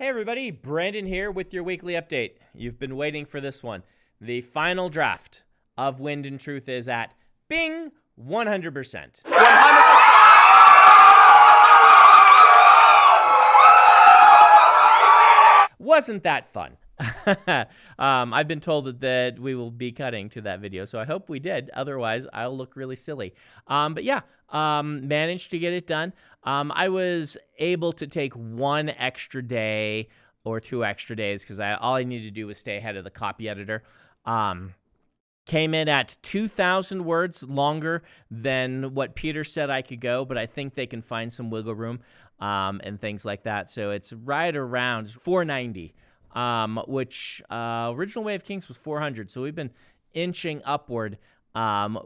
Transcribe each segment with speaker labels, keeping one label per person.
Speaker 1: Hey everybody, Brandon here with your weekly update. You've been waiting for this one. The final draft of Wind and Truth is at Bing 100%. 100%. Wasn't that fun? I've been told that we will be cutting to that video, so I hope we did. Otherwise, I'll look really silly. But yeah, managed to get it done. I was able to take one extra day or 2 extra days because all I needed to do was stay ahead of the copy editor. Came in at 2,000 words longer than what Peter said I could go, but I think they can find some wiggle room and things like that. So it's right around 490. Which original Way of Kings was 400, so we've been inching upward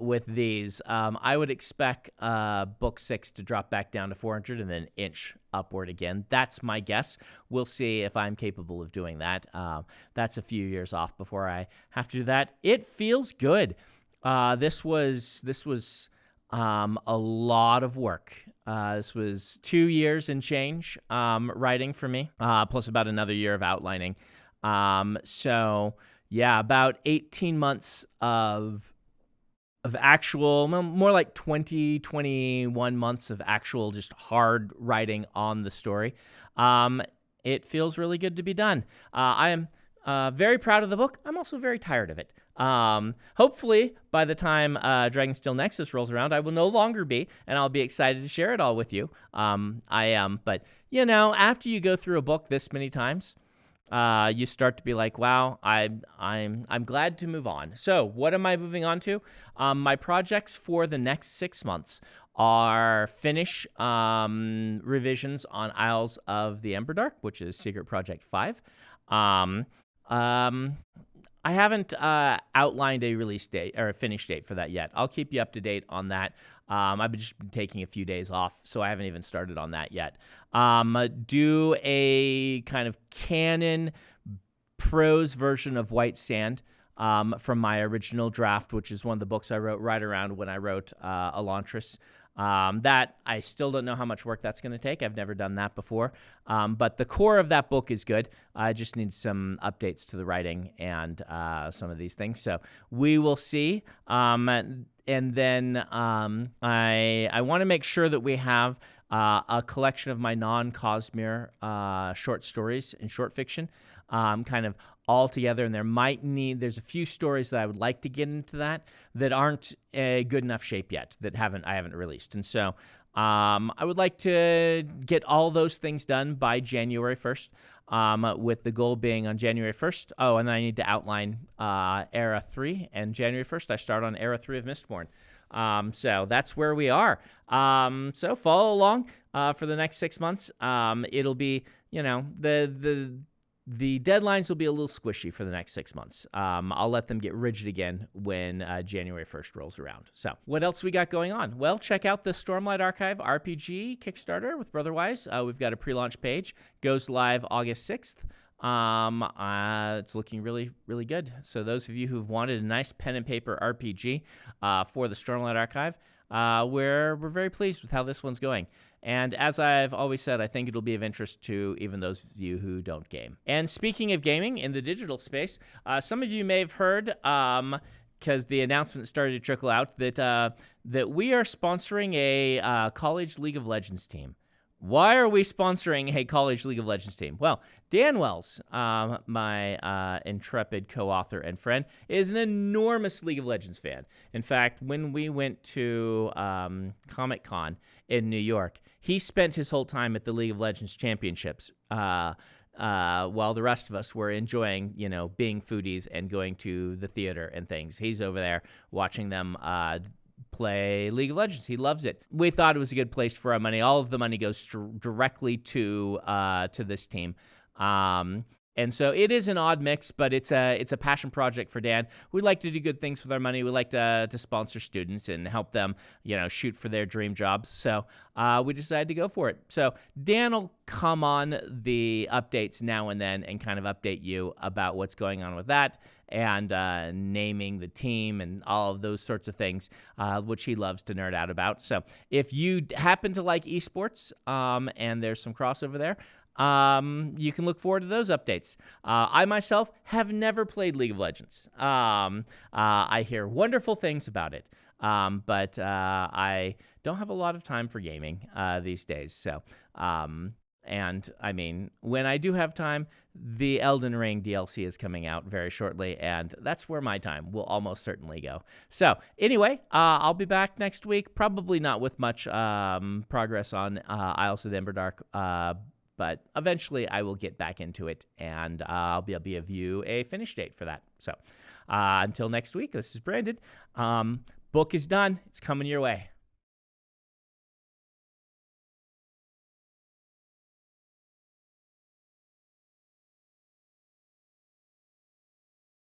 Speaker 1: with these. I would expect book 6 to drop back down to 400 and then inch upward again. That's my guess. We'll see if I'm capable of doing that. That's a few years off before I have to do that. It feels good. This was a lot of work. This was 2 years and change writing for me, plus about another year of outlining. So yeah, about 18 months of actual, more like 20, 21 months of actual just hard writing on the story. It feels really good to be done. I am very proud of the book. I'm also very tired of it. Hopefully by the time Dragonsteel Nexus rolls around, I will no longer be, and I'll be excited to share it all with you. I am, but you know, after you go through a book this many times, you start to be like, wow, I'm glad to move on. So what am I moving on to? My projects for the next 6 months are finish revisions on Isles of the Emberdark, which is Secret Project 5. I haven't outlined a release date or a finish date for that yet. I'll keep you up to date on that. I've just been taking a few days off, so I haven't even started on that yet. Do a kind of canon prose version of White Sand from my original draft, which is one of the books I wrote right around when I wrote Elantris. That I still don't know how much work that's going to take. I've never done that before. But the core of that book is good. I just need some updates to the writing and some of these things. So we will see. And then I want to make sure that we have a collection of my non-Cosmere short stories and short fiction kind of all together, and there's a few stories that I would like to get into that aren't a good enough shape yet, that I haven't released. And so I would like to get all those things done by January 1st, with the goal being on January 1st. Oh, and then I need to outline Era 3, and January 1st I start on Era 3 of Mistborn. So that's where we are. So follow along for the next 6 months. It'll be, you know, the deadlines will be a little squishy for the next 6 months. I'll let them get rigid again when January 1st rolls around. So what else we got going on? Well, check out the Stormlight RPG Kickstarter with Brotherwise. We've got a pre-launch page. Goes live August 6th. It's looking really, really good. So those of you who've wanted a nice pen and paper RPG for the Stormlight Archive, we're very pleased with how this one's going. And as I've always said, I think it'll be of interest to even those of you who don't game. And speaking of gaming in the digital space, some of you may have heard, because the announcement started to trickle out, that we are sponsoring a college League of Legends team. Why are we sponsoring a college League of Legends team? Well, Dan Wells, my intrepid co-author and friend, is an enormous League of Legends fan. In fact, when we went to Comic-Con in New York, he spent his whole time at the League of Legends Championships while the rest of us were enjoying, you know, being foodies and going to the theater and things. He's over there watching them play League of Legends. He loves it. We thought it was a good place for our money. All of the money goes directly to this team. And so it is an odd mix, but it's a passion project for Dan. We like to do good things with our money. We like to sponsor students and help them, you know, shoot for their dream jobs. So we decided to go for it. So Dan will come on the updates now and then and kind of update you about what's going on with that and naming the team and all of those sorts of things, which he loves to nerd out about. So if you happen to like esports and there's some crossover there, you can look forward to those updates. I myself have never played League of Legends. I hear wonderful things about it, but I don't have a lot of time for gaming these days. So, and I mean, when I do have time, the Elden Ring DLC is coming out very shortly, and that's where my time will almost certainly go. So anyway, I'll be back next week, probably not with much progress on Isles of the Emberdark, but eventually I will get back into it, and I'll be able to give you a finish date for that. So until next week, this is Brandon. Book is done. It's coming your way.